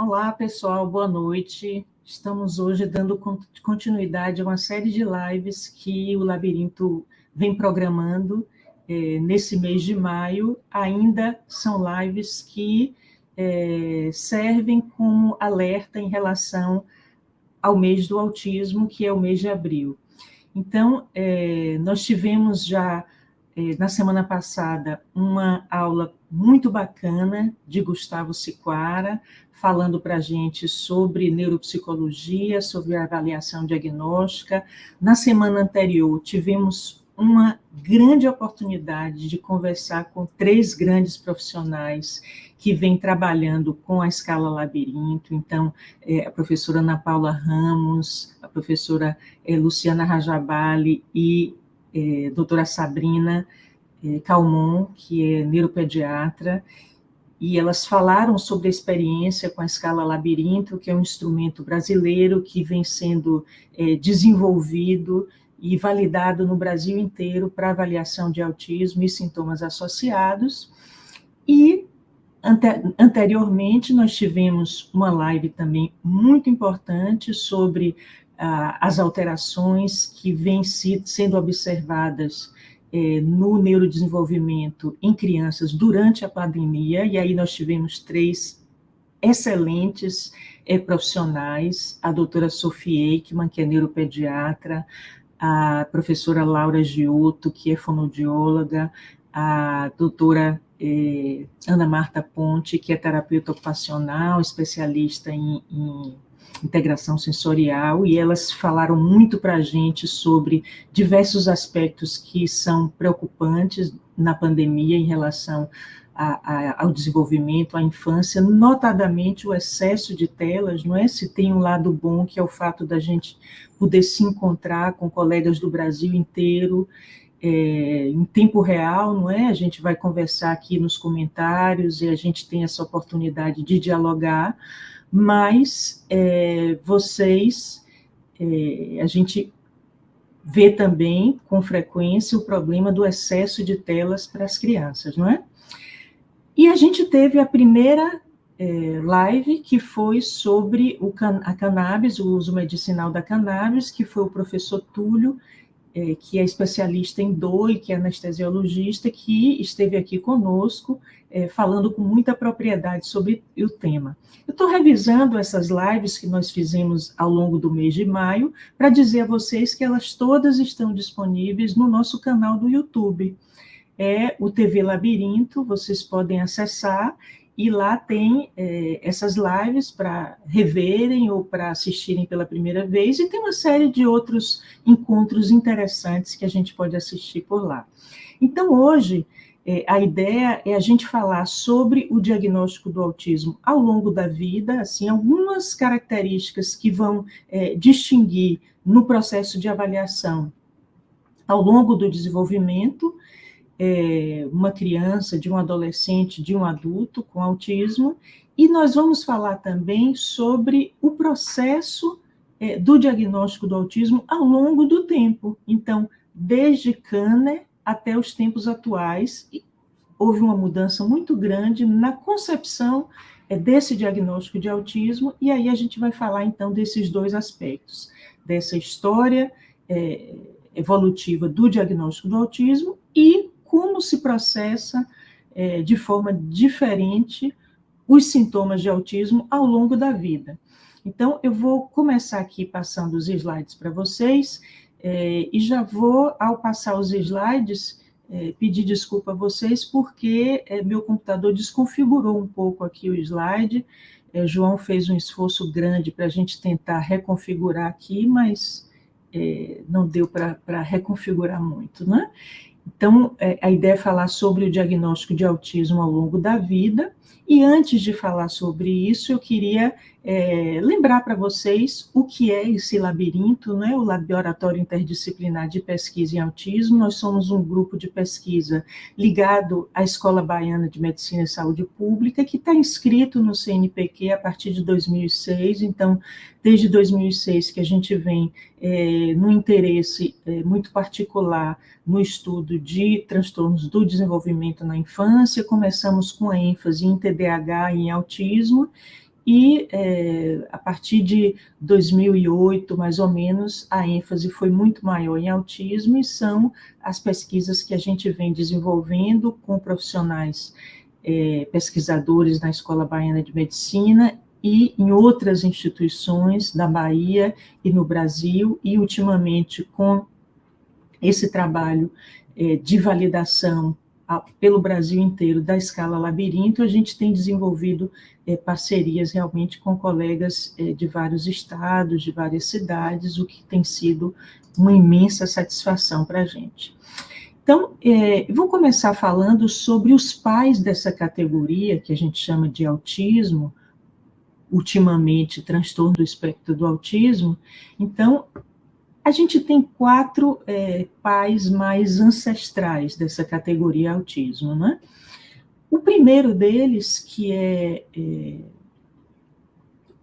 Olá, pessoal, boa noite. Estamos hoje dando continuidade a uma série de lives que o Labirinto vem programando nesse mês de maio. Ainda são lives que servem como alerta em relação ao mês do autismo, que é o mês de abril. Então, nós tivemos já, na semana passada, uma aula muito bacana de Gustavo Siquara, falando para a gente sobre neuropsicologia, sobre avaliação diagnóstica. Na semana anterior, tivemos uma grande oportunidade de conversar com 3 grandes profissionais que vêm trabalhando com a escala Labirinto. Então, a professora Ana Paula Ramos, a professora Luciana Rajabali e doutora Sabrina Calmon, que é neuropediatra, e elas falaram sobre a experiência com a escala Labirinto, que é um instrumento brasileiro que vem sendo desenvolvido e validado no Brasil inteiro para avaliação de autismo e sintomas associados. E, anteriormente, nós tivemos uma live também muito importante sobre as alterações que vêm sendo observadas no neurodesenvolvimento em crianças durante a pandemia, e aí nós tivemos 3 excelentes profissionais, a doutora Sofia Eichmann, que é neuropediatra, a professora Laura Giotto, que é fonoaudióloga, a doutora Ana Marta Ponte, que é terapeuta ocupacional, especialista em integração sensorial, e elas falaram muito para a gente sobre diversos aspectos que são preocupantes na pandemia em relação ao desenvolvimento, à infância, notadamente o excesso de telas, não é? Se tem um lado bom, que é o fato da gente poder se encontrar com colegas do Brasil inteiro, em tempo real, não é? A gente vai conversar aqui nos comentários e a gente tem essa oportunidade de dialogar, mas vocês, a gente vê também com frequência o problema do excesso de telas para as crianças, não é? E a gente teve a primeira live, que foi sobre a cannabis, o uso medicinal da cannabis, que foi o professor Túlio, que é especialista em dor e que é anestesiologista, que esteve aqui conosco, falando com muita propriedade sobre o tema. Eu estou revisando essas lives que nós fizemos ao longo do mês de maio, para dizer a vocês que elas todas estão disponíveis no nosso canal do YouTube. É o TV Labirinto, vocês podem acessar, e lá tem essas lives para reverem ou para assistirem pela primeira vez, e tem uma série de outros encontros interessantes que a gente pode assistir por lá. Então, hoje, a ideia é a gente falar sobre o diagnóstico do autismo ao longo da vida, assim, algumas características que vão distinguir no processo de avaliação ao longo do desenvolvimento, uma criança, de um adolescente, de um adulto com autismo, e nós vamos falar também sobre o processo do diagnóstico do autismo ao longo do tempo. Então, desde Kanner até os tempos atuais, houve uma mudança muito grande na concepção desse diagnóstico de autismo, e aí a gente vai falar, então, desses 2 aspectos, dessa história evolutiva do diagnóstico do autismo e como se processa de forma diferente os sintomas de autismo ao longo da vida. Então, eu vou começar aqui passando os slides para vocês, e já vou, ao passar os slides, pedir desculpa a vocês, porque meu computador desconfigurou um pouco aqui o slide. João fez um esforço grande para a gente tentar reconfigurar aqui, mas não deu para reconfigurar muito, né? Então, a ideia é falar sobre o diagnóstico de autismo ao longo da vida, e antes de falar sobre isso, eu queria lembrar para vocês o que é esse labirinto, né? O Laboratório Interdisciplinar de Pesquisa em Autismo. Nós somos um grupo de pesquisa ligado à Escola Baiana de Medicina e Saúde Pública, que está inscrito no CNPq a partir de 2006, então, desde 2006 que a gente vem no interesse muito particular no estudo de transtornos do desenvolvimento na infância. Começamos com a ênfase em TDAH e em autismo, e a partir de 2008, mais ou menos, a ênfase foi muito maior em autismo, e são as pesquisas que a gente vem desenvolvendo com profissionais pesquisadores na Escola Baiana de Medicina e em outras instituições da Bahia e no Brasil, e ultimamente com esse trabalho de validação pelo Brasil inteiro da escala Labirinto, a gente tem desenvolvido parcerias realmente com colegas de vários estados, de várias cidades, o que tem sido uma imensa satisfação para a gente. Então, vou começar falando sobre os pais dessa categoria, que a gente chama de autismo, ultimamente transtorno do espectro do autismo. Então, a gente tem 4 pais mais ancestrais dessa categoria autismo, né? O primeiro deles, que é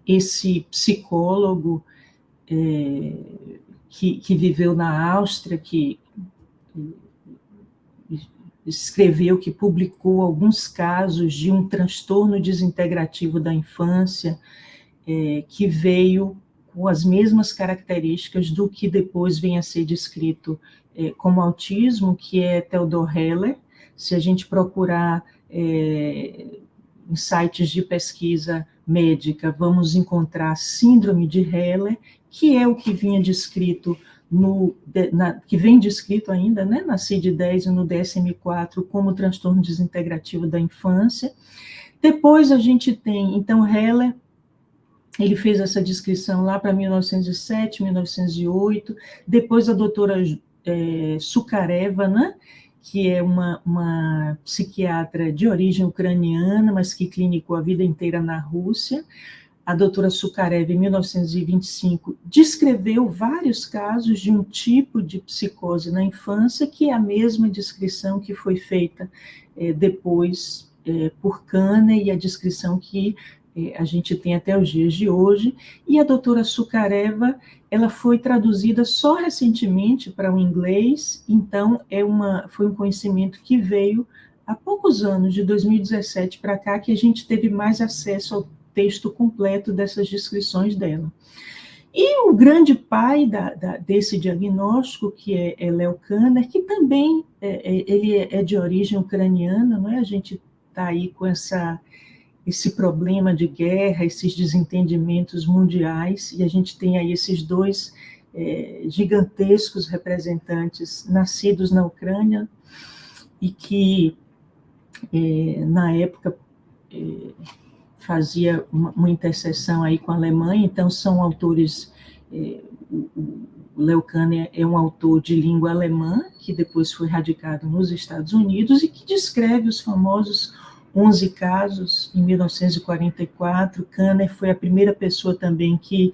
esse psicólogo que viveu na Áustria, que escreveu, que publicou alguns casos de um transtorno desintegrativo da infância, que veio com as mesmas características do que depois vem a ser descrito como autismo, que é Theodor Heller. Se a gente procurar em sites de pesquisa médica, vamos encontrar síndrome de Heller, que é o que vinha descrito que vem descrito ainda, né, na CID-10 e no DSM-4 como transtorno desintegrativo da infância. Depois a gente tem, então, Heller, ele fez essa descrição lá para 1907, 1908, depois a doutora Sukareva, né, que é uma psiquiatra de origem ucraniana, mas que clinicou a vida inteira na Rússia. A doutora Sukareva, em 1925, descreveu vários casos de um tipo de psicose na infância, que é a mesma descrição que foi feita depois por Kanner, e a descrição que a gente tem até os dias de hoje. E a doutora Sukareva, ela foi traduzida só recentemente para o inglês, então foi um conhecimento que veio há poucos anos, de 2017 para cá, que a gente teve mais acesso ao texto completo dessas descrições dela. E o grande pai desse diagnóstico, que é Leo Kanner, que também ele é de origem ucraniana, não é? A gente está aí com esse problema de guerra, esses desentendimentos mundiais, e a gente tem aí esses 2 gigantescos representantes nascidos na Ucrânia, e que na época fazia uma interseção aí com a Alemanha. Então são autores, o Leo Kanner é um autor de língua alemã, que depois foi radicado nos Estados Unidos, e que descreve os famosos 11 casos em 1944. Kanner foi a primeira pessoa também que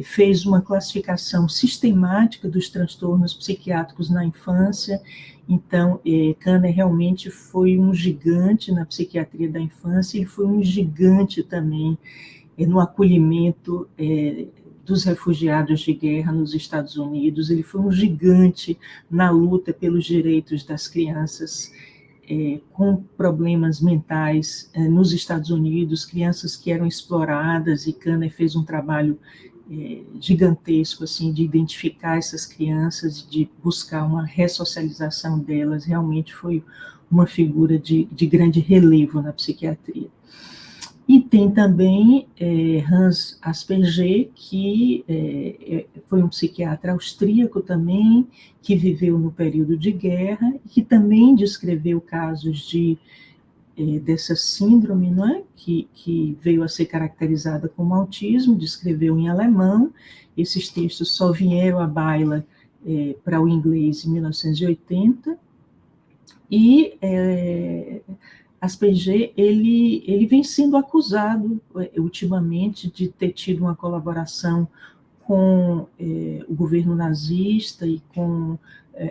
fez uma classificação sistemática dos transtornos psiquiátricos na infância. Então, Kanner realmente foi um gigante na psiquiatria da infância, e foi um gigante também no acolhimento dos refugiados de guerra nos Estados Unidos. Ele foi um gigante na luta pelos direitos das crianças com problemas mentais nos Estados Unidos, crianças que eram exploradas, e Kanner fez um trabalho gigantesco, assim, de identificar essas crianças, de buscar uma ressocialização delas. Realmente foi uma figura de grande relevo na psiquiatria. E tem também Hans Asperger, que foi um psiquiatra austríaco também, que viveu no período de guerra, e que também descreveu casos dessa síndrome, não é? que veio a ser caracterizada como autismo, descreveu em alemão. Esses textos só vieram à baila para o inglês em 1980, e Asperger, ele vem sendo acusado ultimamente de ter tido uma colaboração com o governo nazista e com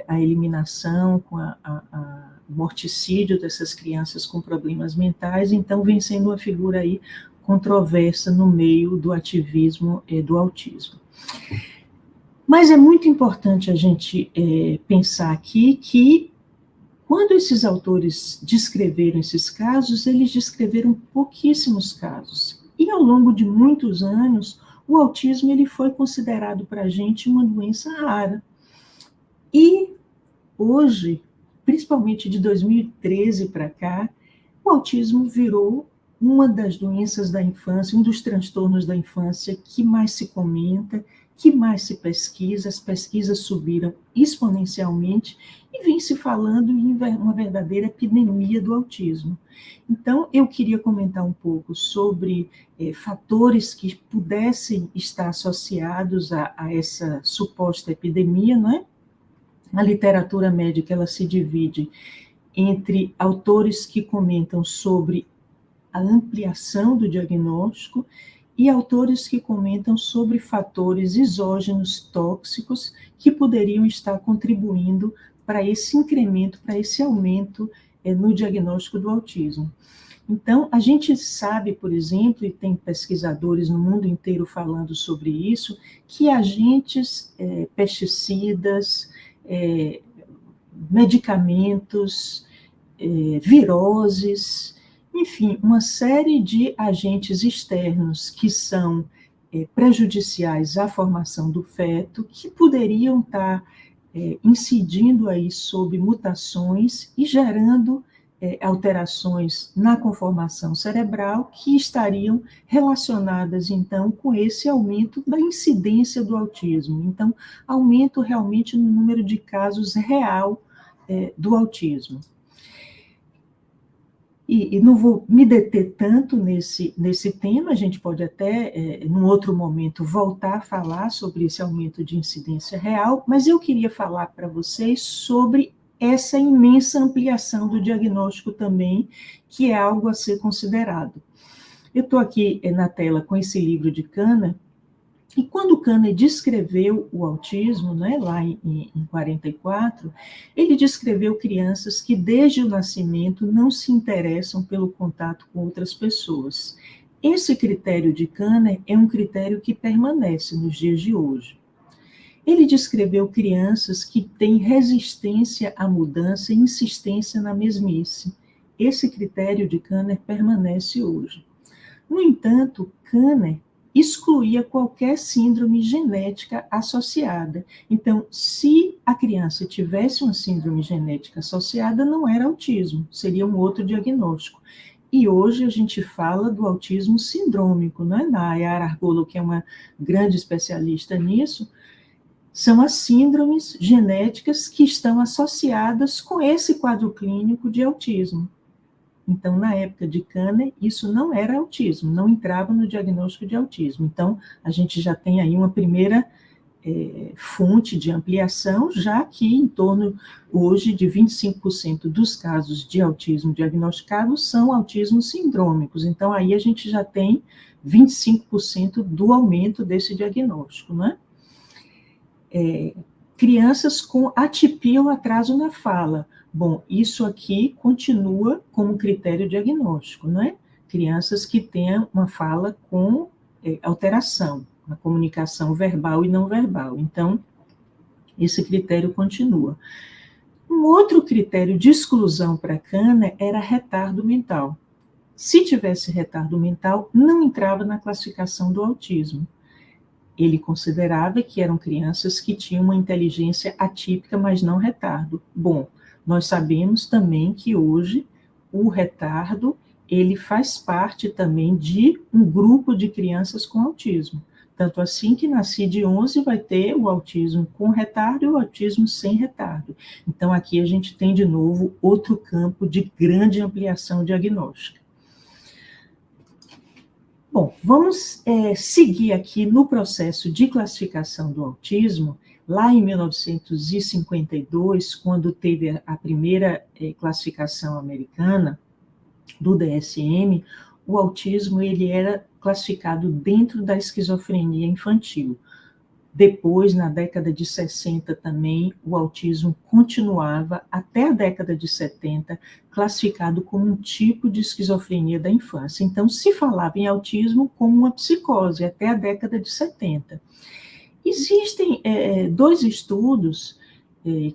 a eliminação, com o morticídio dessas crianças com problemas mentais. Então vem sendo uma figura aí controversa no meio do ativismo do autismo. Mas é muito importante a gente pensar aqui que, quando esses autores descreveram esses casos, eles descreveram pouquíssimos casos. E E ao longo de muitos anos, o autismo ele foi considerado para a gente uma doença rara. E hoje, principalmente de 2013 para cá, o autismo virou uma das doenças da infância, um dos transtornos da infância que mais se comenta, que mais se pesquisa, as pesquisas subiram exponencialmente e vem se falando em uma verdadeira epidemia do autismo. Então, eu queria comentar um pouco sobre fatores que pudessem estar associados a essa suposta epidemia, não é? A literatura médica ela se divide entre autores que comentam sobre a ampliação do diagnóstico e autores que comentam sobre fatores exógenos tóxicos que poderiam estar contribuindo para esse incremento, para esse aumento no diagnóstico do autismo. Então, a gente sabe, por exemplo, e tem pesquisadores no mundo inteiro falando sobre isso, que agentes, pesticidas, medicamentos, viroses, enfim, uma série de agentes externos que são prejudiciais à formação do feto, que poderiam estar incidindo aí sobre mutações e gerando alterações na conformação cerebral que estariam relacionadas, então, com esse aumento da incidência do autismo. Então, aumento realmente no número de casos real do autismo. E não vou me deter tanto nesse tema, a gente pode até, num outro momento, voltar a falar sobre esse aumento de incidência real, mas eu queria falar para vocês sobre essa imensa ampliação do diagnóstico também, que é algo a ser considerado. Eu estou aqui na tela com esse livro de Kanner, e quando Kanner descreveu o autismo, né, lá em 44, ele descreveu crianças que desde o nascimento não se interessam pelo contato com outras pessoas. Esse critério de Kanner é um critério que permanece nos dias de hoje. Ele descreveu crianças que têm resistência à mudança e insistência na mesmice. Esse critério de Kanner permanece hoje. No entanto, Kanner excluía qualquer síndrome genética associada. Então, se a criança tivesse uma síndrome genética associada, não era autismo, seria um outro diagnóstico. E hoje a gente fala do autismo sindrômico, né? A Yara Argolo, que é uma grande especialista nisso, são as síndromes genéticas que estão associadas com esse quadro clínico de autismo. Então, na época de Kanner, isso não era autismo, não entrava no diagnóstico de autismo. Então, a gente já tem aí uma primeira fonte de ampliação, já que em torno, hoje, de 25% dos casos de autismo diagnosticados são autismos sindrômicos. Então, aí a gente já tem 25% do aumento desse diagnóstico, não é? Crianças com atipia ou atraso na fala. Bom, isso aqui continua como critério diagnóstico, não é? Crianças que tenham uma fala com alteração, na comunicação verbal e não verbal. Então, esse critério continua. Um outro critério de exclusão para Kanner era retardo mental. Se tivesse retardo mental, não entrava na classificação do autismo. Ele considerava que eram crianças que tinham uma inteligência atípica, mas não retardo. Bom, nós sabemos também que hoje o retardo, ele faz parte também de um grupo de crianças com autismo. Tanto assim que na CID-11 vai ter o autismo com retardo e o autismo sem retardo. Então, aqui a gente tem, de novo, outro campo de grande ampliação diagnóstica. Bom, vamos seguir aqui no processo de classificação do autismo. Lá em 1952, quando teve a primeira classificação americana do DSM, o autismo ele era classificado dentro da esquizofrenia infantil. Depois, na década de 60 também, o autismo continuava, até a década de 70, classificado como um tipo de esquizofrenia da infância. Então, se falava em autismo como uma psicose, até a década de 70. Existem dois estudos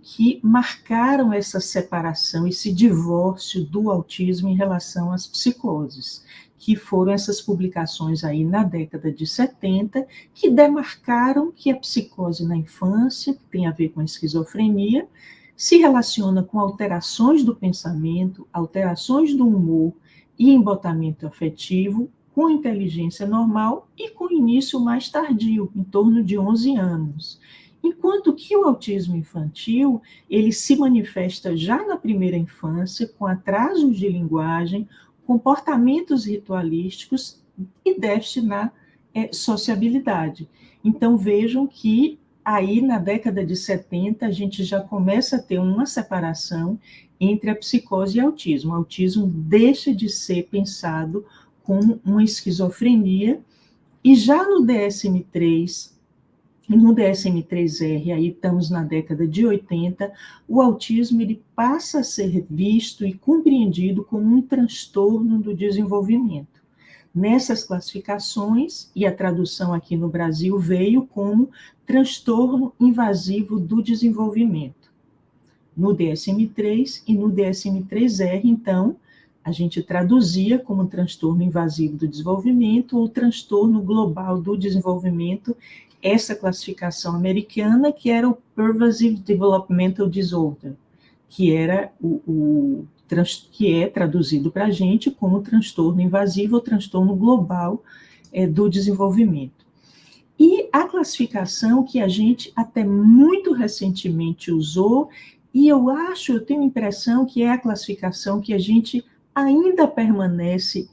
que marcaram essa separação, esse divórcio do autismo em relação às psicoses, que foram essas publicações aí na década de 70, que demarcaram que a psicose na infância, que tem a ver com a esquizofrenia, se relaciona com alterações do pensamento, alterações do humor e embotamento afetivo, com inteligência normal e com início mais tardio, em torno de 11 anos. Enquanto que o autismo infantil, ele se manifesta já na primeira infância, com atrasos de linguagem, comportamentos ritualísticos e déficit na sociabilidade. Então, vejam que aí, na década de 70, a gente já começa a ter uma separação entre a psicose e o autismo. O autismo deixa de ser pensado como uma esquizofrenia, e já no DSM-3, e no DSM-3R, aí estamos na década de 80, o autismo ele passa a ser visto e compreendido como um transtorno do desenvolvimento. Nessas classificações, e a tradução aqui no Brasil veio como transtorno invasivo do desenvolvimento. No DSM-3 e no DSM-3R, então, a gente traduzia como transtorno invasivo do desenvolvimento ou transtorno global do desenvolvimento, essa classificação americana, que era o Pervasive Developmental Disorder, que era que é traduzido para a gente como transtorno invasivo ou transtorno global do desenvolvimento. E a classificação que a gente até muito recentemente usou, e eu tenho a impressão que é a classificação que a gente ainda permanece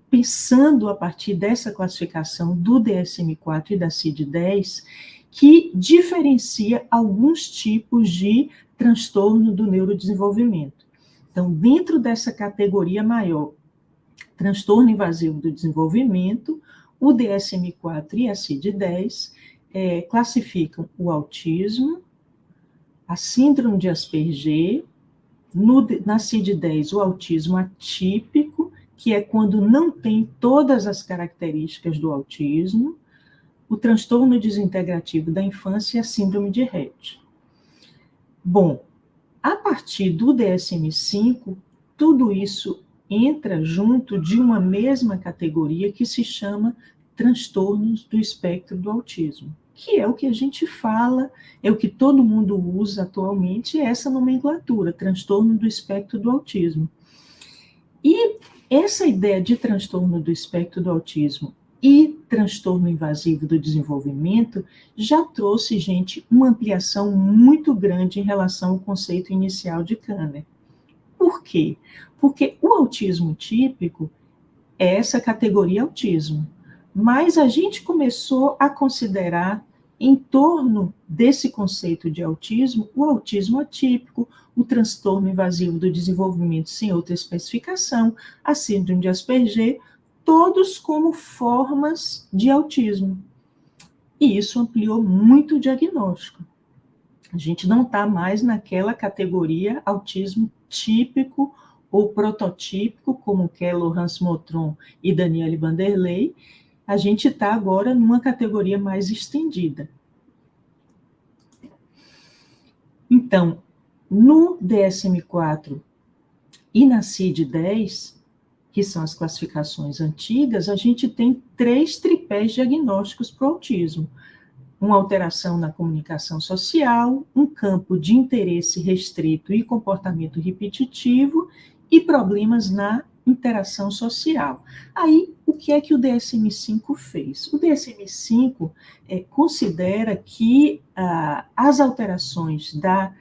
pensando a partir dessa classificação do DSM-4 e da CID-10, que diferencia alguns tipos de transtorno do neurodesenvolvimento. Então, dentro dessa categoria maior, transtorno invasivo do desenvolvimento, o DSM-4 e a CID-10 classificam o autismo, a síndrome de Asperger, na CID-10 o autismo atípico, que é quando não tem todas as características do autismo, o transtorno desintegrativo da infância e a síndrome de Rett. Bom, a partir do DSM-5, tudo isso entra junto de uma mesma categoria que se chama transtornos do espectro do autismo, que é o que a gente fala, é o que todo mundo usa atualmente, é essa nomenclatura, transtorno do espectro do autismo. E essa ideia de transtorno do espectro do autismo e transtorno invasivo do desenvolvimento já trouxe, gente, uma ampliação muito grande em relação ao conceito inicial de Kanner. Por quê? Porque o autismo típico é essa categoria autismo, mas a gente começou a considerar, em torno desse conceito de autismo, o autismo atípico, o transtorno invasivo do desenvolvimento sem outra especificação, a síndrome de Asperger, todos como formas de autismo. E isso ampliou muito o diagnóstico. A gente não está mais naquela categoria autismo típico ou prototípico, como quer Laurence Motron e Daniele Vanderlei. A gente está agora numa categoria mais estendida. Então, no DSM-4 e na CID-10, que são as classificações antigas, a gente tem 3 tripés diagnósticos para o autismo. Uma alteração na comunicação social, um campo de interesse restrito e comportamento repetitivo, e problemas na interação social. Aí, o que é que o DSM-5 fez? O DSM-5 considera que as alterações da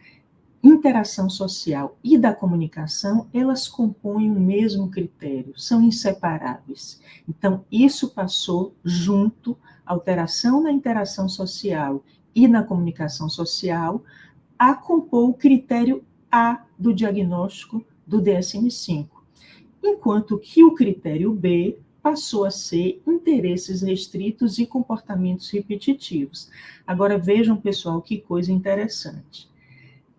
interação social e da comunicação, elas compõem o mesmo critério, são inseparáveis. Então, isso passou junto, alteração na interação social e na comunicação social, a compor o critério A do diagnóstico do DSM-5, enquanto que o critério B passou a ser interesses restritos e comportamentos repetitivos. Agora, vejam, pessoal, que coisa interessante.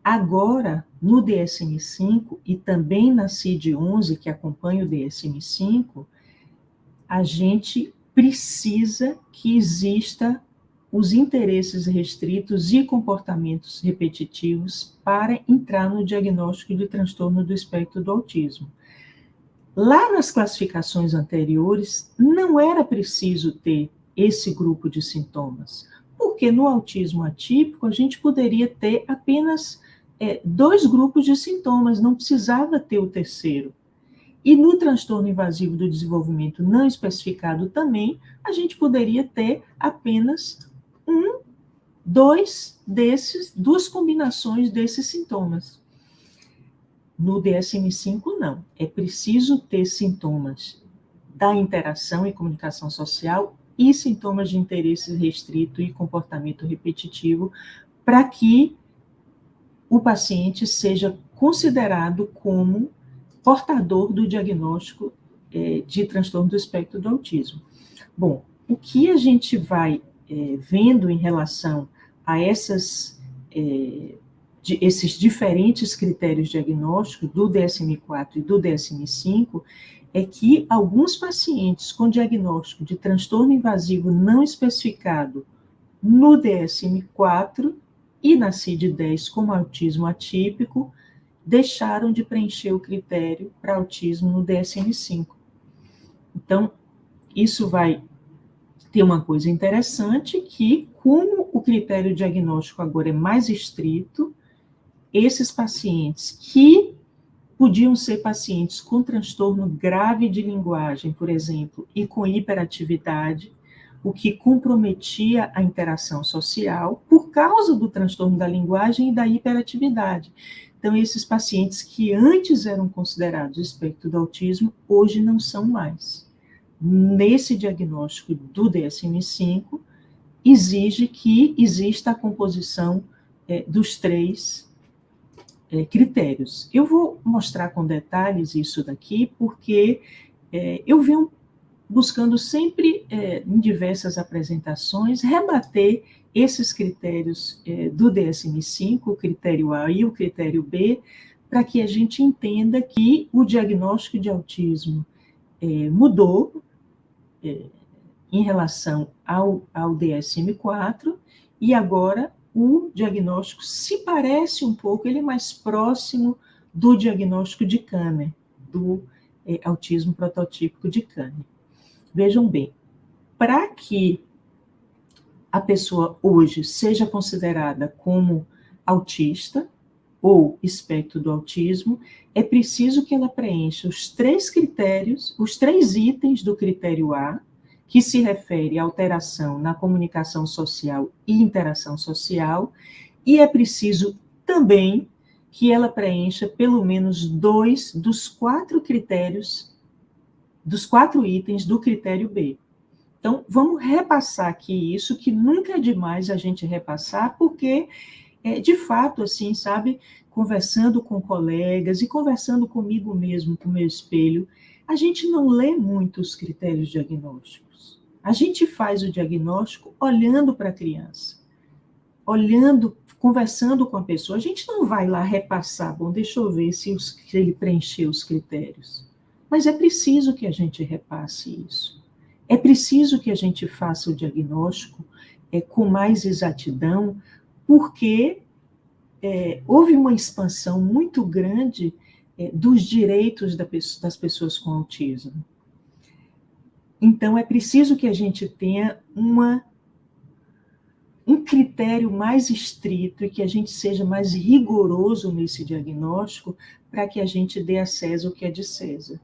Agora, no DSM-5 e também na CID-11, que acompanha o DSM-5, a gente precisa que exista os interesses restritos e comportamentos repetitivos para entrar no diagnóstico de transtorno do espectro do autismo. Lá nas classificações anteriores, não era preciso ter esse grupo de sintomas, porque no autismo atípico a gente poderia ter apenas 2 grupos de sintomas, não precisava ter o terceiro. E no transtorno invasivo do desenvolvimento não especificado também, a gente poderia ter apenas 2 combinações desses sintomas. No DSM-5, não. É preciso ter sintomas da interação e comunicação social e sintomas de interesse restrito e comportamento repetitivo para que o paciente seja considerado como portador do diagnóstico de transtorno do espectro do autismo. Bom, o que a gente vai vendo em relação a esses diferentes critérios diagnósticos do DSM-4 e do DSM-5 é que alguns pacientes com diagnóstico de transtorno invasivo não especificado no DSM-4 e na CID-10 como autismo atípico deixaram de preencher o critério para autismo no DSM-5. Então, isso vai ter uma coisa interessante que, como o critério diagnóstico agora é mais estrito, esses pacientes que podiam ser pacientes com transtorno grave de linguagem, por exemplo, e com hiperatividade, o que comprometia a interação social por causa do transtorno da linguagem e da hiperatividade. Então, esses pacientes que antes eram considerados espectro do autismo, hoje não são mais. Nesse diagnóstico do DSM-5, exige que exista a composição dos 3 critérios. Eu vou mostrar com detalhes isso daqui, porque eu venho buscando sempre, em diversas apresentações, rebater esses critérios do DSM-5, o critério A e o critério B, para que a gente entenda que o diagnóstico de autismo mudou em relação ao DSM-4, e agora o diagnóstico se parece um pouco, ele é mais próximo do diagnóstico de Kanner, do autismo prototípico de Kanner. Vejam bem, para que a pessoa hoje seja considerada como autista ou espectro do autismo, é preciso que ela preencha os 3 critérios, os 3 itens do critério A, que se refere à alteração na comunicação social e interação social, e é preciso também que ela preencha pelo menos 2 dos 4 critérios, dos 4 itens do critério B. Então, vamos repassar aqui isso, que nunca é demais a gente repassar, porque, de fato, assim, sabe, conversando com colegas e conversando comigo mesmo, com o meu espelho, a gente não lê muito os critérios diagnósticos. A gente faz o diagnóstico olhando para a criança, olhando, conversando com a pessoa. A gente não vai lá repassar, bom, deixa eu ver se ele preencheu os critérios. Mas é preciso que a gente repasse isso. É preciso que a gente faça o diagnóstico com mais exatidão, porque houve uma expansão muito grande dos direitos das pessoas com autismo. Então, é preciso que a gente tenha um critério mais estrito e que a gente seja mais rigoroso nesse diagnóstico para que a gente dê a César o que é de César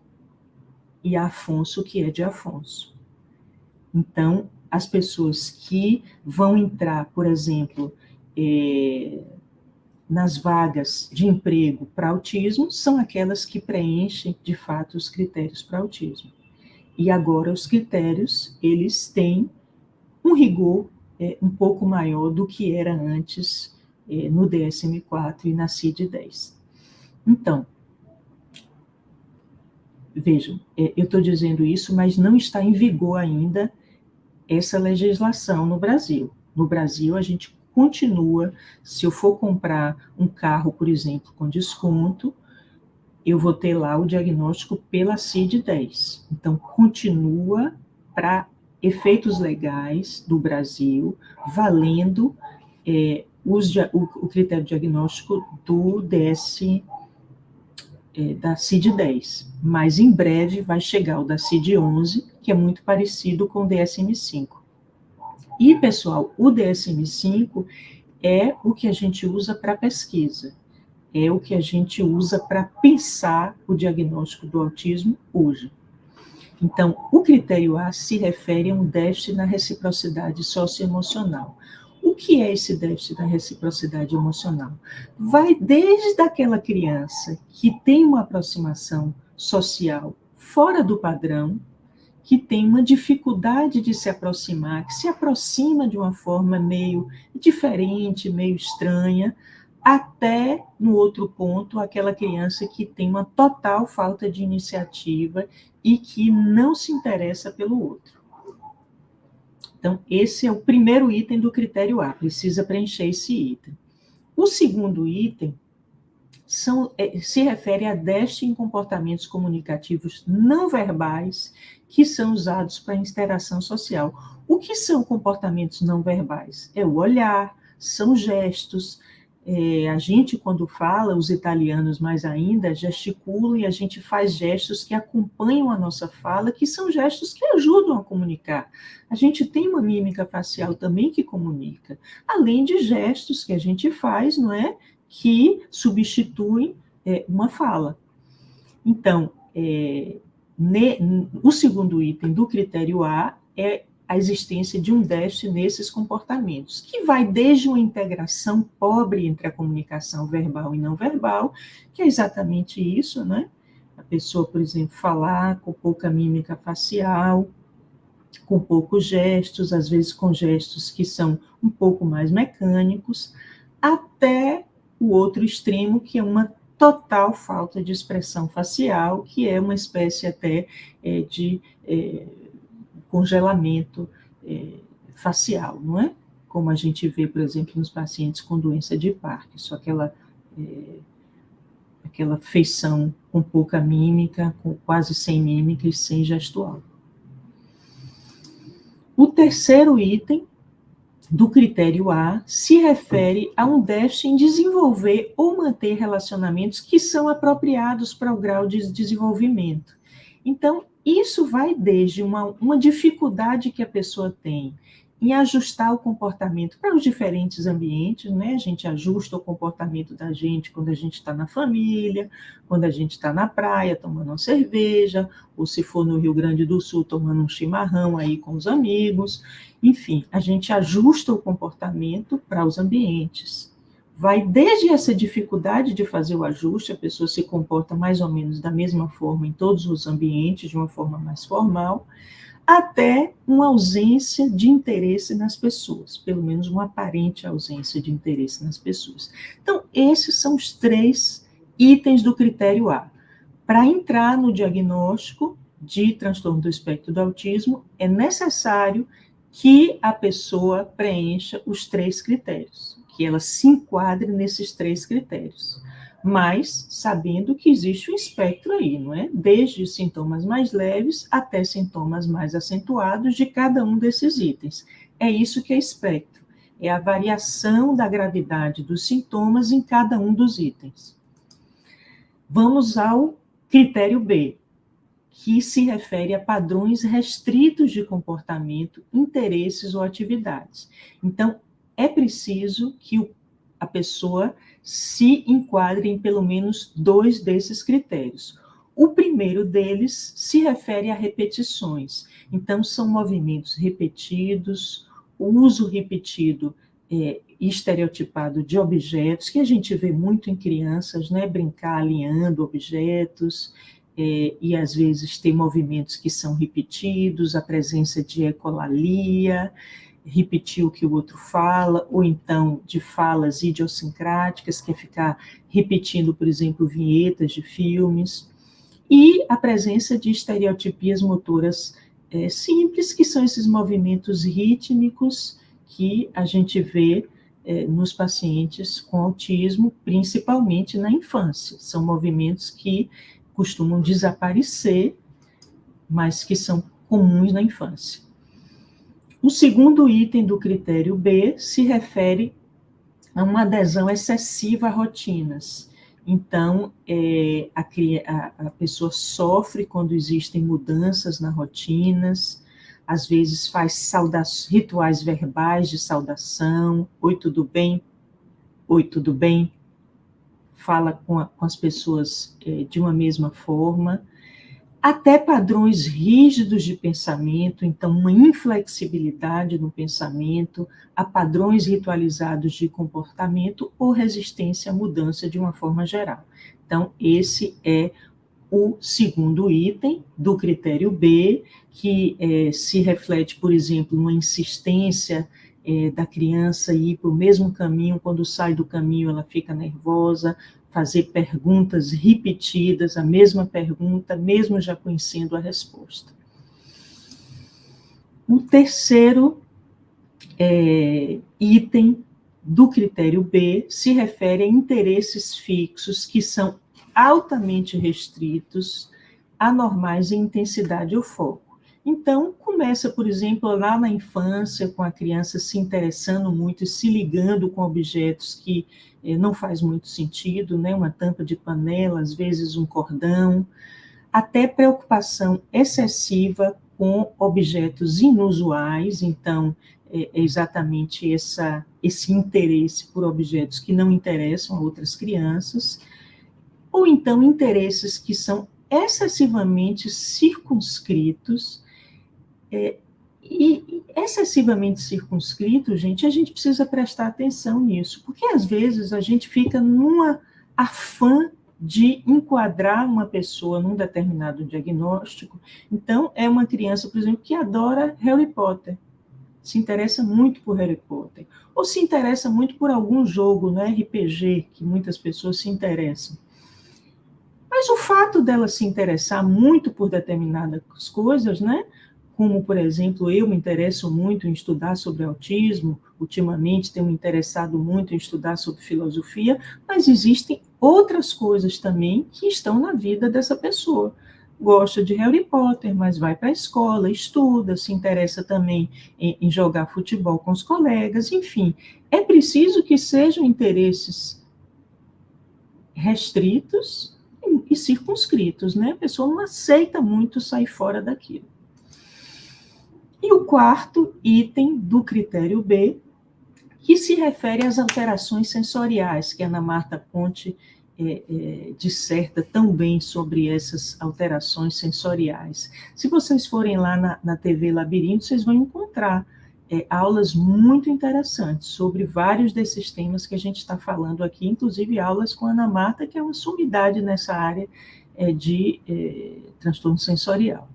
e a Afonso o que é de Afonso. Então, as pessoas que vão entrar, por exemplo, nas vagas de emprego para autismo, são aquelas que preenchem, de fato, os critérios para autismo. E agora os critérios, eles têm um rigor um pouco maior do que era antes no DSM-4 e na CID-10. Então, vejam, eu estou dizendo isso, mas não está em vigor ainda essa legislação no Brasil. No Brasil, a gente continua, se eu for comprar um carro, por exemplo, com desconto, eu vou ter lá o diagnóstico pela CID-10. Então, continua para efeitos legais do Brasil, valendo o critério diagnóstico do DS, da CID-10, mas em breve vai chegar o da CID-11, que é muito parecido com o DSM-5. E, pessoal, o DSM-5 é o que a gente usa para pesquisa, é o que a gente usa para pensar o diagnóstico do autismo hoje. Então, o critério A se refere a um déficit na reciprocidade socioemocional. O que é esse déficit da reciprocidade emocional? Vai desde aquela criança que tem uma aproximação social fora do padrão, que tem uma dificuldade de se aproximar, que se aproxima de uma forma meio diferente, meio estranha, até, no outro ponto, aquela criança que tem uma total falta de iniciativa e que não se interessa pelo outro. Então, esse é o primeiro item do critério A, precisa preencher esse item. O segundo item se refere a déficit em comportamentos comunicativos não verbais que são usados para interação social. O que são comportamentos não verbais? É o olhar, são gestos. A gente, quando fala, os italianos mais ainda, gesticulam e a gente faz gestos que acompanham a nossa fala, que são gestos que ajudam a comunicar. A gente tem uma mímica facial também que comunica, além de gestos que a gente faz, não é? Que substituem uma fala. Então, o segundo item do critério A é a existência de um déficit nesses comportamentos, que vai desde uma integração pobre entre a comunicação verbal e não verbal, que é exatamente isso, né? A pessoa, por exemplo, falar com pouca mímica facial, com poucos gestos, às vezes com gestos que são um pouco mais mecânicos, até o outro extremo, que é uma total falta de expressão facial, que é uma espécie até de congelamento facial, não é? Como a gente vê, por exemplo, nos pacientes com doença de Parkinson, aquela feição com pouca mímica, com quase sem mímica e sem gestual. O terceiro item do critério A se refere a um déficit em desenvolver ou manter relacionamentos que são apropriados para o grau de desenvolvimento. Então, isso vai desde uma dificuldade que a pessoa tem em ajustar o comportamento para os diferentes ambientes, né? A gente ajusta o comportamento da gente quando a gente está na família, quando a gente está na praia tomando uma cerveja, ou se for no Rio Grande do Sul tomando um chimarrão aí com os amigos. Enfim, a gente ajusta o comportamento para os ambientes. Vai desde essa dificuldade de fazer o ajuste, a pessoa se comporta mais ou menos da mesma forma em todos os ambientes, de uma forma mais formal, até uma ausência de interesse nas pessoas, pelo menos uma aparente ausência de interesse nas pessoas. Então, esses são os 3 itens do critério A. Para entrar no diagnóstico de transtorno do espectro do autismo, é necessário que a pessoa preencha os 3 critérios, que ela se enquadre nesses 3 critérios, mas sabendo que existe um espectro aí, não é? Desde sintomas mais leves até sintomas mais acentuados de cada um desses itens. É isso que é espectro, é a variação da gravidade dos sintomas em cada um dos itens. Vamos ao critério B, que se refere a padrões restritos de comportamento, interesses ou atividades. Então, é preciso que a pessoa se enquadre em pelo menos 2 desses critérios. O primeiro deles se refere a repetições. Então, são movimentos repetidos, o uso repetido e estereotipado de objetos, que a gente vê muito em crianças, né? Brincar alinhando objetos, e às vezes tem movimentos que são repetidos, a presença de ecolalia, repetir o que o outro fala, ou então de falas idiosincráticas, que é ficar repetindo, por exemplo, vinhetas de filmes, e a presença de estereotipias motoras simples, que são esses movimentos rítmicos que a gente vê nos pacientes com autismo, principalmente na infância. São movimentos que costumam desaparecer, mas que são comuns na infância. O segundo item do critério B se refere a uma adesão excessiva a rotinas. Então, a pessoa sofre quando existem mudanças nas rotinas, às vezes faz rituais verbais de saudação, oi, tudo bem? Oi, tudo bem? Fala com as pessoas de uma mesma forma, até padrões rígidos de pensamento, então uma inflexibilidade no pensamento, a padrões ritualizados de comportamento ou resistência à mudança de uma forma geral. Então, esse é o segundo item do critério B, que se reflete, por exemplo, numa insistência da criança ir para o mesmo caminho, quando sai do caminho ela fica nervosa, fazer perguntas repetidas, a mesma pergunta, mesmo já conhecendo a resposta. O terceiro item do critério B se refere a interesses fixos que são altamente restritos, anormais em intensidade ou foco. Então, começa, por exemplo, lá na infância, com a criança se interessando muito e se ligando com objetos que não faz muito sentido, né? Uma tampa de panela, às vezes um cordão, até preocupação excessiva com objetos inusuais, então, é exatamente esse interesse por objetos que não interessam a outras crianças, ou então interesses que são excessivamente circunscritos, e excessivamente circunscrito, gente, a gente precisa prestar atenção nisso, porque às vezes a gente fica numa afã de enquadrar uma pessoa num determinado diagnóstico. Então, é uma criança, por exemplo, que adora Harry Potter, se interessa muito por Harry Potter, ou se interessa muito por algum jogo, né, RPG, que muitas pessoas se interessam. Mas o fato dela se interessar muito por determinadas coisas, né, como, por exemplo, eu me interesso muito em estudar sobre autismo, ultimamente tenho me interessado muito em estudar sobre filosofia, mas existem outras coisas também que estão na vida dessa pessoa. Gosta de Harry Potter, mas vai para a escola, estuda, se interessa também em jogar futebol com os colegas, enfim. É preciso que sejam interesses restritos e circunscritos, né? A pessoa não aceita muito sair fora daquilo. E o quarto item do critério B, que se refere às alterações sensoriais, que a Ana Marta Ponte disserta tão bem sobre essas alterações sensoriais. Se vocês forem lá na TV Labirinto, vocês vão encontrar aulas muito interessantes sobre vários desses temas que a gente está falando aqui, inclusive aulas com a Ana Marta, que é uma sumidade nessa área de transtorno sensorial.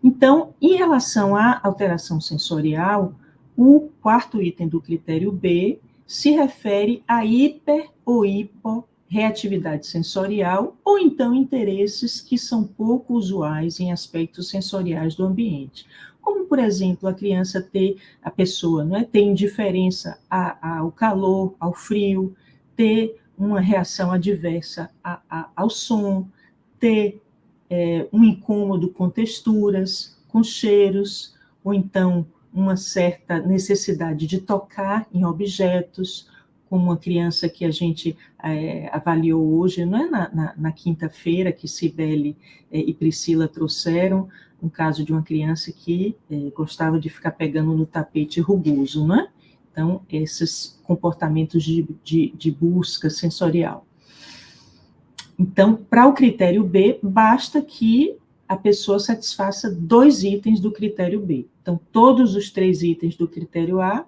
Então, em relação à alteração sensorial, o quarto item do critério B se refere à hiper ou hiporreatividade sensorial, ou então interesses que são pouco usuais em aspectos sensoriais do ambiente. Como, por exemplo, a pessoa, né, ter indiferença ao calor, ao frio, ter uma reação adversa ao som, ter um incômodo com texturas, com cheiros, ou então uma certa necessidade de tocar em objetos, como uma criança que a gente avaliou hoje, não é na quinta-feira, que Cibele e Priscila trouxeram, um caso de uma criança que gostava de ficar pegando no tapete rugoso, não é? Então, esses comportamentos de busca sensorial. Então, para o critério B, basta que a pessoa satisfaça 2 itens do critério B. Então, todos os 3 itens do critério A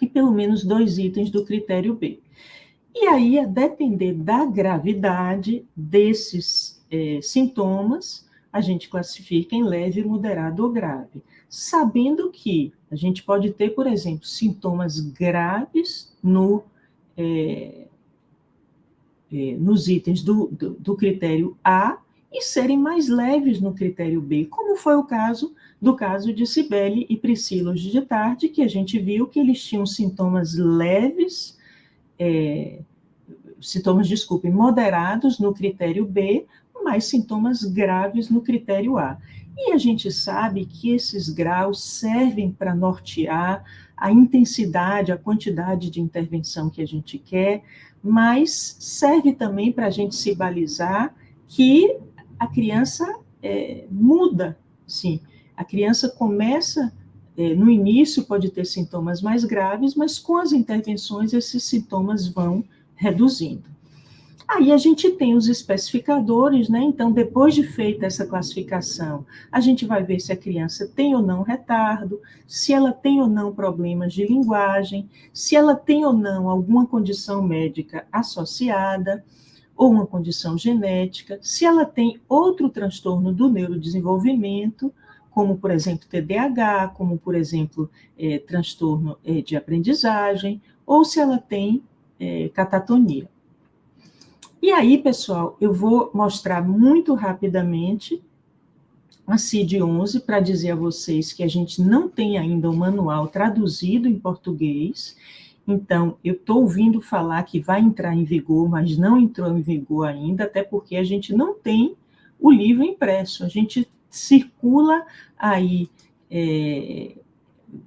e pelo menos 2 itens do critério B. E aí, a depender da gravidade desses sintomas, a gente classifica em leve, moderado ou grave. Sabendo que a gente pode ter, por exemplo, sintomas graves nos itens do critério A e serem mais leves no critério B, como foi o caso de Cibele e Priscila hoje de tarde, que a gente viu que eles tinham sintomas leves, moderados no critério B, mas sintomas graves no critério A. E a gente sabe que esses graus servem para nortear a intensidade, a quantidade de intervenção que a gente quer, mas serve também para a gente se balizar que a criança muda, sim. A criança começa, no início pode ter sintomas mais graves, mas com as intervenções esses sintomas vão reduzindo. Aí a gente tem os especificadores, né? Então, depois de feita essa classificação, a gente vai ver se a criança tem ou não retardo, se ela tem ou não problemas de linguagem, se ela tem ou não alguma condição médica associada, ou uma condição genética, se ela tem outro transtorno do neurodesenvolvimento, como, por exemplo, TDAH, como, por exemplo, transtorno de aprendizagem, ou se ela tem catatonia. E aí, pessoal, eu vou mostrar muito rapidamente a CID-11 para dizer a vocês que a gente não tem ainda o manual traduzido em português. Então, eu estou ouvindo falar que vai entrar em vigor, mas não entrou em vigor ainda, até porque a gente não tem o livro impresso. A gente circula aí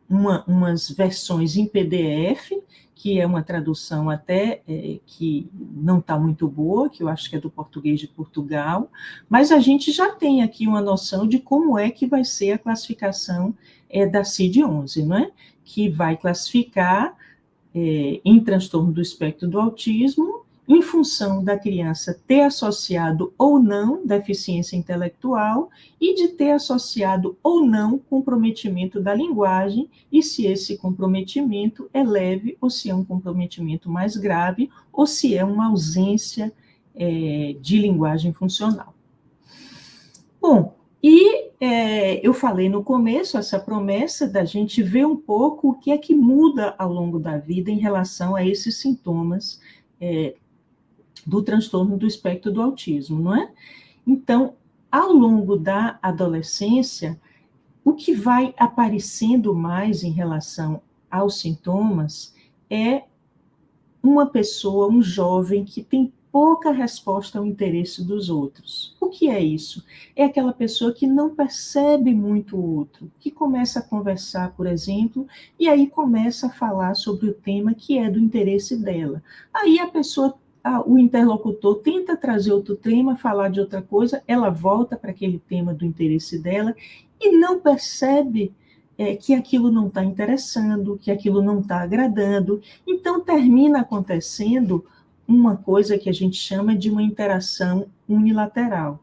umas versões em PDF, que é uma tradução até que não está muito boa, que eu acho que é do português de Portugal, mas a gente já tem aqui uma noção de como é que vai ser a classificação da CID-11, não é? Que vai classificar em transtorno do espectro do autismo, em função da criança ter associado ou não deficiência intelectual e de ter associado ou não comprometimento da linguagem, e se esse comprometimento é leve ou se é um comprometimento mais grave ou se é uma ausência de linguagem funcional. Bom, e eu falei no começo essa promessa da gente ver um pouco o que é que muda ao longo da vida em relação a esses sintomas do transtorno do espectro do autismo, não é? Então, ao longo da adolescência, o que vai aparecendo mais em relação aos sintomas é uma pessoa, um jovem que tem pouca resposta ao interesse dos outros. O que é isso? É aquela pessoa que não percebe muito o outro, que começa a conversar, por exemplo, e aí começa a falar sobre o tema que é do interesse dela. Aí a pessoa, o interlocutor tenta trazer outro tema, falar de outra coisa, ela volta para aquele tema do interesse dela e não percebe que aquilo não está interessando, que aquilo não está agradando. Então, termina acontecendo uma coisa que a gente chama de uma interação unilateral.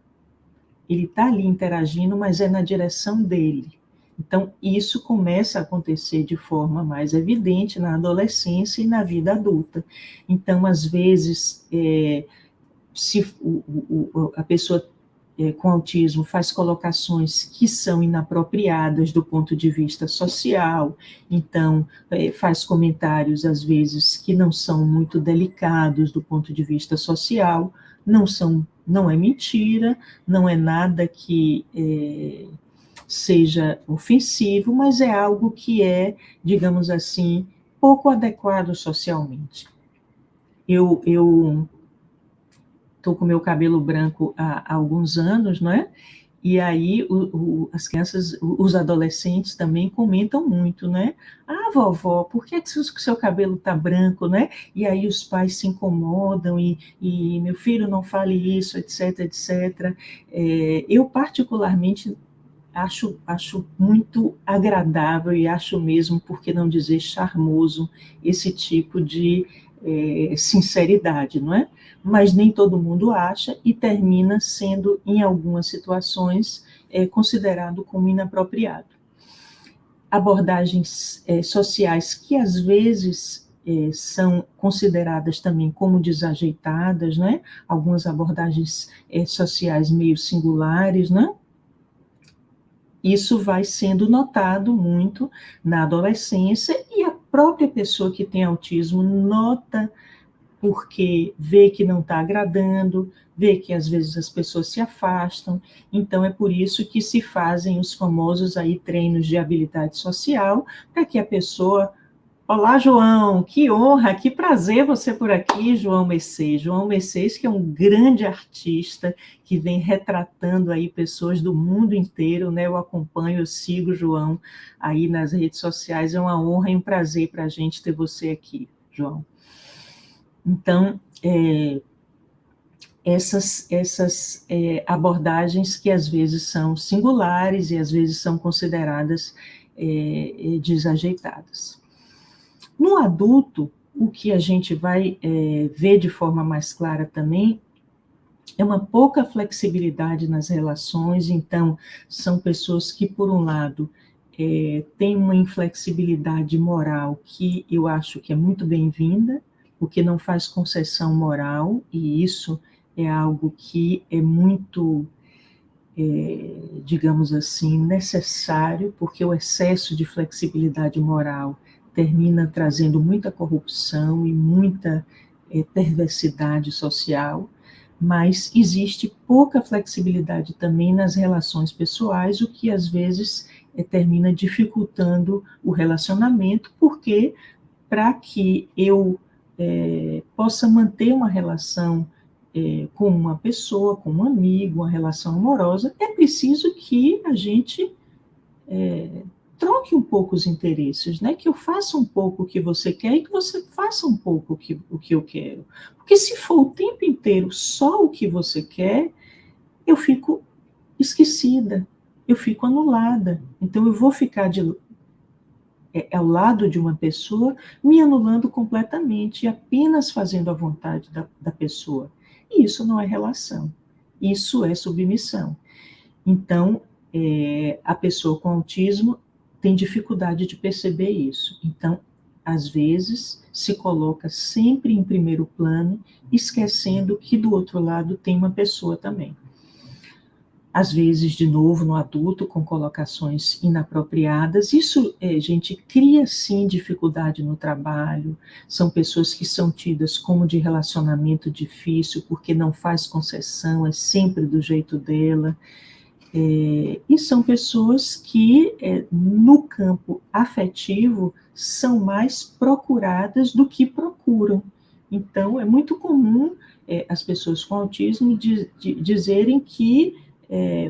Ele está ali interagindo, mas é na direção dele. Então, isso começa a acontecer de forma mais evidente na adolescência e na vida adulta. Então, às vezes, se a pessoa com autismo faz colocações que são inapropriadas do ponto de vista social, então faz comentários, às vezes, que não são muito delicados do ponto de vista social, não é mentira, não é nada que seja ofensivo, mas é algo que é, digamos assim, pouco adequado socialmente. Eu estou com meu cabelo branco há alguns anos, não é? E aí as crianças, os adolescentes também comentam muito, né? Ah, vovó, por que o seu cabelo está branco, né? E aí os pais se incomodam e meu filho não fale isso, etc, etc. Eu particularmente acho muito agradável e acho mesmo, por que não dizer charmoso, esse tipo de sinceridade, não é? Mas nem todo mundo acha e termina sendo, em algumas situações, considerado como inapropriado. Abordagens sociais que, às vezes, são consideradas também como desajeitadas, né? Algumas abordagens sociais meio singulares, né? Isso vai sendo notado muito na adolescência e a própria pessoa que tem autismo nota porque vê que não está agradando, vê que às vezes as pessoas se afastam, então é por isso que se fazem os famosos aí treinos de habilidade social, para que a pessoa Olá, João, que honra, que prazer você por aqui, João Messias. João Messias, que é um grande artista, que vem retratando aí pessoas do mundo inteiro, né? Eu acompanho, eu sigo o João aí nas redes sociais, é uma honra e um prazer para a gente ter você aqui, João. Então, essas abordagens que às vezes são singulares e às vezes são consideradas desajeitadas. No adulto, o que a gente vai ver de forma mais clara também é uma pouca flexibilidade nas relações. Então, são pessoas que, por um lado, têm uma inflexibilidade moral que eu acho que é muito bem-vinda, porque não faz concessão moral, e isso é algo que é muito, digamos assim, necessário, porque o excesso de flexibilidade moral termina trazendo muita corrupção e muita perversidade social, mas existe pouca flexibilidade também nas relações pessoais, o que às vezes termina dificultando o relacionamento, porque para que eu possa manter uma relação com uma pessoa, com um amigo, uma relação amorosa, é preciso que a gente troque um pouco os interesses, né? Que eu faça um pouco o que você quer e que você faça um pouco o que eu quero. Porque se for o tempo inteiro só o que você quer, eu fico esquecida, eu fico anulada. Então eu vou ficar ao lado de uma pessoa, me anulando completamente, apenas fazendo a vontade da pessoa. E isso não é relação, isso é submissão. Então, a pessoa com autismo tem dificuldade de perceber isso. Então, às vezes, se coloca sempre em primeiro plano, esquecendo que do outro lado tem uma pessoa também. Às vezes, de novo, no adulto, com colocações inapropriadas. Isso, gente, cria, sim, dificuldade no trabalho. São pessoas que são tidas como de relacionamento difícil, porque não faz concessão, é sempre do jeito dela. E são pessoas que, no campo afetivo, são mais procuradas do que procuram. Então, é muito comum as pessoas com autismo dizerem que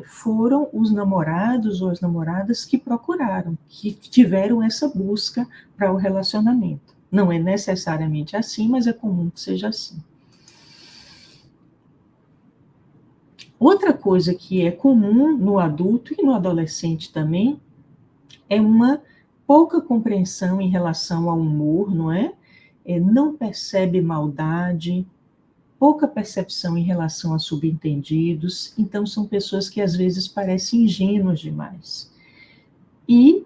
foram os namorados ou as namoradas que procuraram, que tiveram essa busca para o relacionamento. Não é necessariamente assim, mas é comum que seja assim. Outra coisa que é comum no adulto e no adolescente também é uma pouca compreensão em relação ao humor, não é? Não percebe maldade, pouca percepção em relação a subentendidos. Então, são pessoas que às vezes parecem ingênuas demais. E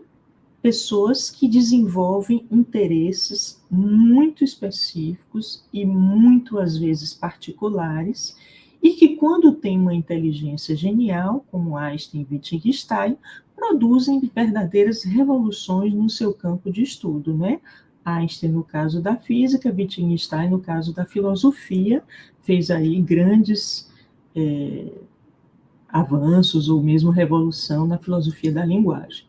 pessoas que desenvolvem interesses muito específicos e muito, às vezes, particulares, e que, quando têm uma inteligência genial, como Einstein e Wittgenstein, produzem verdadeiras revoluções no seu campo de estudo, né? Einstein no caso da física, Wittgenstein no caso da filosofia, fez aí grandes avanços ou mesmo revolução na filosofia da linguagem.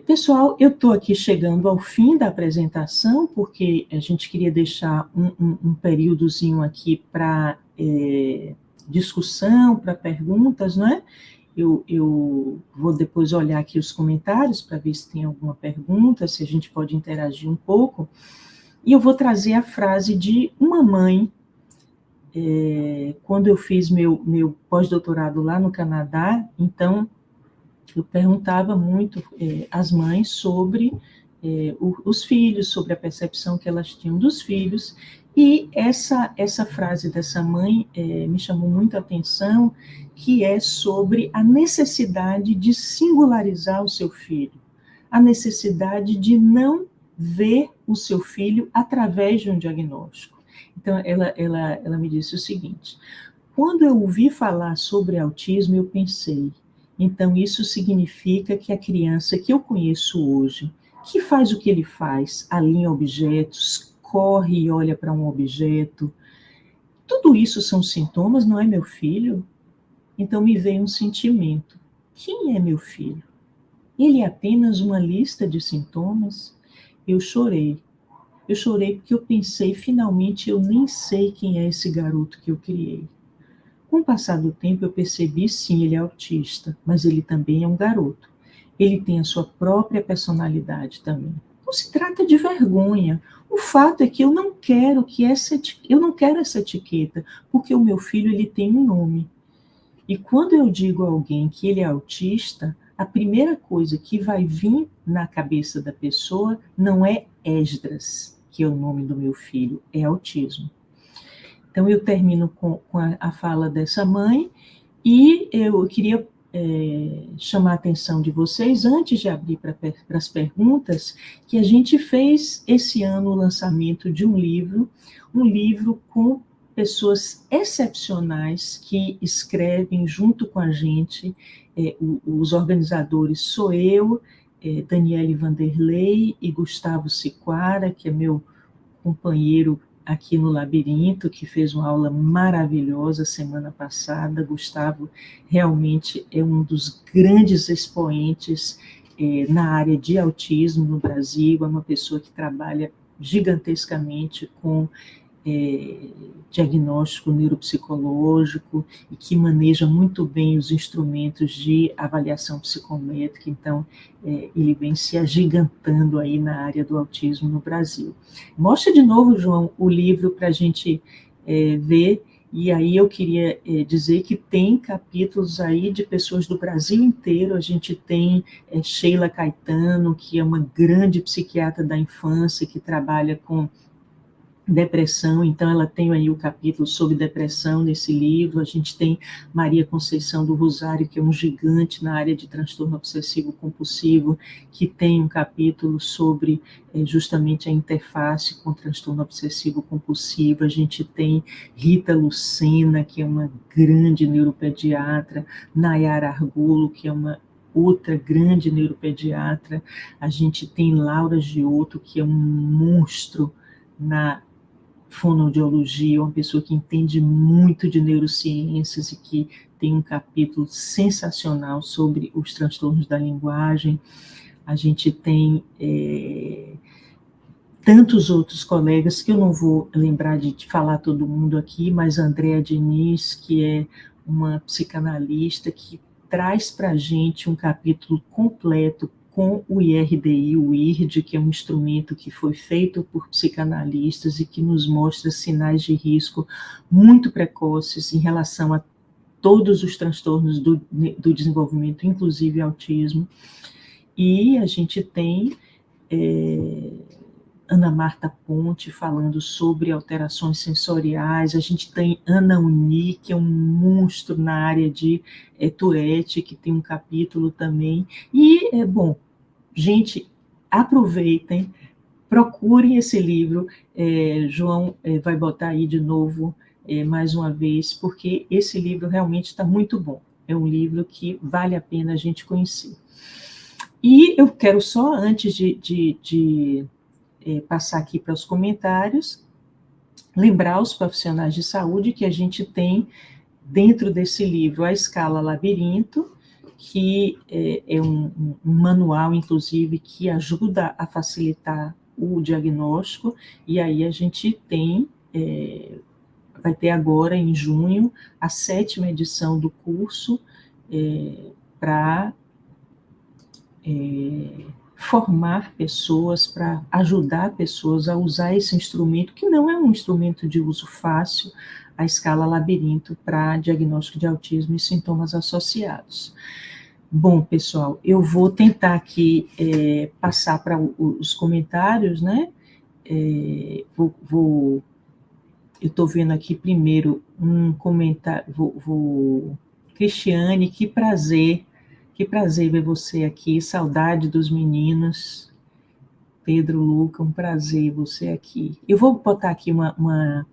Pessoal, eu estou aqui chegando ao fim da apresentação, porque a gente queria deixar um períodozinho aqui para discussão, para perguntas, não é? Eu vou depois olhar aqui os comentários para ver se tem alguma pergunta, se a gente pode interagir um pouco, e eu vou trazer a frase de uma mãe. Quando eu fiz meu pós-doutorado lá no Canadá, então eu perguntava muito às mães sobre os filhos, sobre a percepção que elas tinham dos filhos, e essa frase dessa mãe me chamou muito a atenção, que é sobre a necessidade de singularizar o seu filho, a necessidade de não ver o seu filho através de um diagnóstico. Então, ela me disse o seguinte: quando eu ouvi falar sobre autismo, eu pensei, então isso significa que a criança que eu conheço hoje, que faz o que ele faz, alinha objetos, corre e olha para um objeto, tudo isso são sintomas, não é meu filho? Então me veio um sentimento: quem é meu filho? Ele é apenas uma lista de sintomas? Eu chorei. Eu chorei porque eu pensei, finalmente, eu nem sei quem é esse garoto que eu criei. Com o passar do tempo, eu percebi, sim, ele é autista, mas ele também é um garoto. Ele tem a sua própria personalidade também. Não se trata de vergonha. O fato é que eu não quero essa etiqueta, porque o meu filho ele tem um nome. E quando eu digo a alguém que ele é autista, a primeira coisa que vai vir na cabeça da pessoa não é Esdras, que é o nome do meu filho, é autismo. Então, eu termino com a fala dessa mãe, e eu queria chamar a atenção de vocês, antes de abrir para as perguntas, que a gente fez esse ano o lançamento de um livro com pessoas excepcionais que escrevem junto com a gente, os organizadores sou eu, Daniele Vanderlei e Gustavo Siquara, que é meu companheiro aqui no Labirinto, que fez uma aula maravilhosa semana passada. Gustavo realmente é um dos grandes expoentes na área de autismo no Brasil, é uma pessoa que trabalha gigantescamente com diagnóstico neuropsicológico e que maneja muito bem os instrumentos de avaliação psicométrica. Então, ele vem se agigantando aí na área do autismo no Brasil. Mostra de novo, João, o livro para a gente ver. E aí eu queria dizer que tem capítulos aí de pessoas do Brasil inteiro. A gente tem Sheila Caetano, que é uma grande psiquiatra da infância, que trabalha com depressão, então ela tem aí o capítulo sobre depressão nesse livro. A gente tem Maria Conceição do Rosário, que é um gigante na área de transtorno obsessivo compulsivo, que tem um capítulo sobre justamente a interface com transtorno obsessivo compulsivo. A gente tem Rita Lucena, que é uma grande neuropediatra, Nayara Argulo, que é uma outra grande neuropediatra. A gente tem Laura Giotto, que é um monstro na fonoaudiologia, uma pessoa que entende muito de neurociências e que tem um capítulo sensacional sobre os transtornos da linguagem. A gente tem tantos outros colegas que eu não vou lembrar de falar todo mundo aqui, mas a Andrea Diniz, que é uma psicanalista que traz para a gente um capítulo completo com o IRDI, o IRD, que é um instrumento que foi feito por psicanalistas e que nos mostra sinais de risco muito precoces em relação a todos os transtornos do desenvolvimento, inclusive autismo. E a gente tem Ana Marta Ponte falando sobre alterações sensoriais. A gente tem Ana Uni, que é um monstro na área de Tourette, que tem um capítulo também. E, bom, gente, aproveitem, procurem esse livro. João vai botar aí de novo mais uma vez, porque esse livro realmente está muito bom. É um livro que vale a pena a gente conhecer. E eu quero só, antes de passar aqui para os comentários, lembrar os profissionais de saúde que a gente tem dentro desse livro a escala Labirinto, que é um manual, inclusive, que ajuda a facilitar o diagnóstico. E aí a gente tem, vai ter agora, em junho, a 7ª edição do curso para formar pessoas, para ajudar pessoas a usar esse instrumento, que não é um instrumento de uso fácil, a escala Labirinto, para diagnóstico de autismo e sintomas associados. Bom, pessoal, eu vou tentar aqui passar para os comentários, né? Eu estou vendo aqui primeiro um comentário. Cristiane, que prazer ver você aqui, saudade dos meninos. Pedro Luca, um prazer você aqui. Eu vou botar aqui uma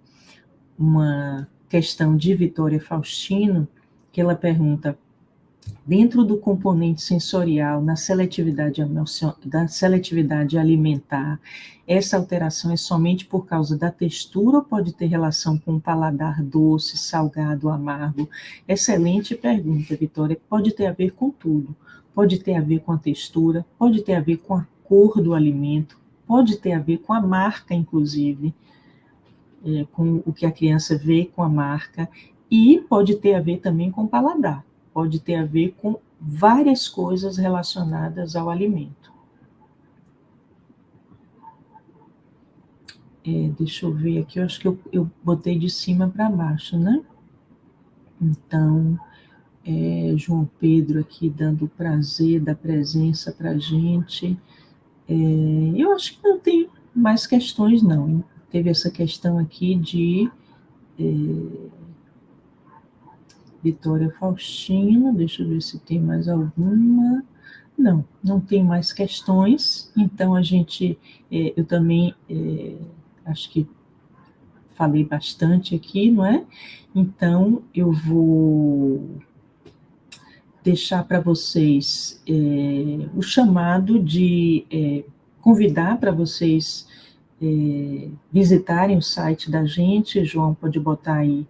questão de Vitória Faustino, que ela pergunta: dentro do componente sensorial, na seletividade alimentar, essa alteração é somente por causa da textura ou pode ter relação com o paladar doce, salgado, amargo? Excelente pergunta, Vitória. Pode ter a ver com tudo. Pode ter a ver com a textura, pode ter a ver com a cor do alimento, pode ter a ver com a marca, inclusive, com o que a criança vê com a marca, e pode ter a ver também com o paladar, pode ter a ver com várias coisas relacionadas ao alimento. Deixa eu ver aqui, eu acho que eu botei de cima para baixo, né? Então, João Pedro aqui dando o prazer da presença para a gente. Eu acho que não tem mais questões, não. Teve essa questão aqui de Vitória Faustina, deixa eu ver se tem mais alguma. Não, não tem mais questões, então eu também acho que falei bastante aqui, não é? Então, eu vou deixar para vocês o chamado de convidar para vocês visitarem o site da gente. João pode botar aí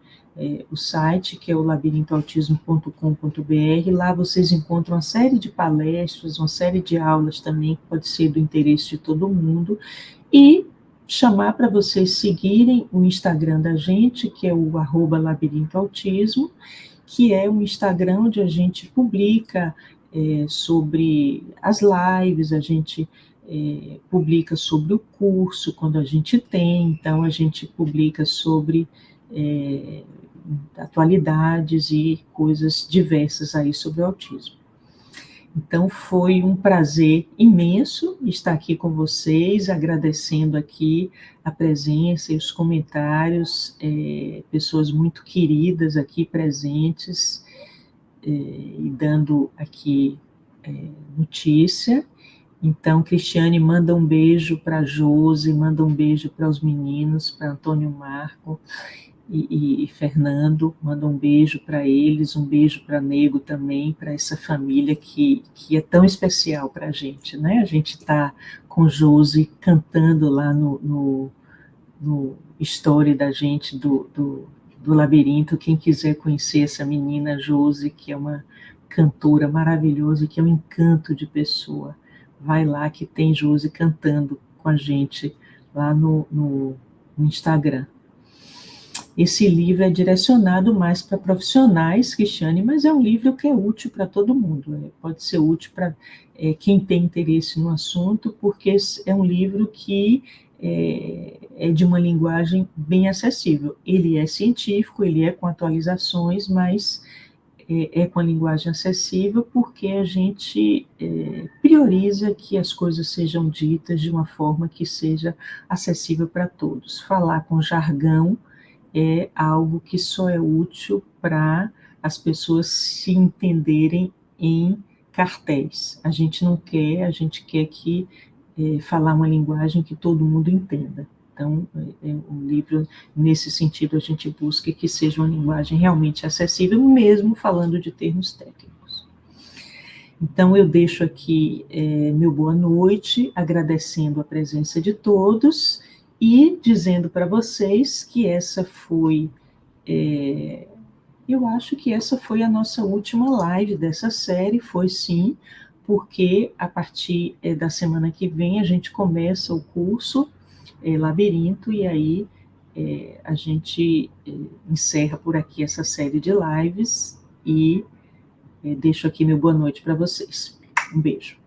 o site, que é o labirintoautismo.com.br. Lá vocês encontram uma série de palestras, uma série de aulas também, que pode ser do interesse de todo mundo, e chamar para vocês seguirem o Instagram da gente, que é o @labirintoautismo, que é um Instagram onde a gente publica sobre as lives, a gente publica sobre o curso, quando a gente tem, então a gente publica sobre atualidades e coisas diversas aí sobre o autismo. Então, foi um prazer imenso estar aqui com vocês, agradecendo aqui a presença e os comentários, pessoas muito queridas aqui presentes, e dando aqui notícia. Então, Cristiane manda um beijo para a Josi, manda um beijo para os meninos, para Antônio Marco e Fernando, manda um beijo para eles, um beijo para Nego também, para essa família que é tão especial para a gente, né? A gente está com Josi cantando lá no story da gente do Labirinto. Quem quiser conhecer essa menina Josi, que é uma cantora maravilhosa, que é um encanto de pessoa, vai lá que tem Josi cantando com a gente lá no Instagram. Esse livro é direcionado mais para profissionais, Cristiane, mas é um livro que é útil para todo mundo. Pode ser útil para quem tem interesse no assunto, porque é um livro que é de uma linguagem bem acessível. Ele é científico, ele é com atualizações, mas é com a linguagem acessível, porque a gente prioriza que as coisas sejam ditas de uma forma que seja acessível para todos. Falar com jargão é algo que só é útil para as pessoas se entenderem em cartéis. A gente quer que falar uma linguagem que todo mundo entenda. Então, um livro, nesse sentido, a gente busca que seja uma linguagem realmente acessível, mesmo falando de termos técnicos. Então, eu deixo aqui meu boa noite, agradecendo a presença de todos, e dizendo para vocês que essa foi, eu acho que essa foi a nossa última live dessa série, foi sim, porque a partir da semana que vem a gente começa o curso Labirinto, e aí a gente encerra por aqui essa série de lives, e deixo aqui meu boa noite para vocês. Um beijo.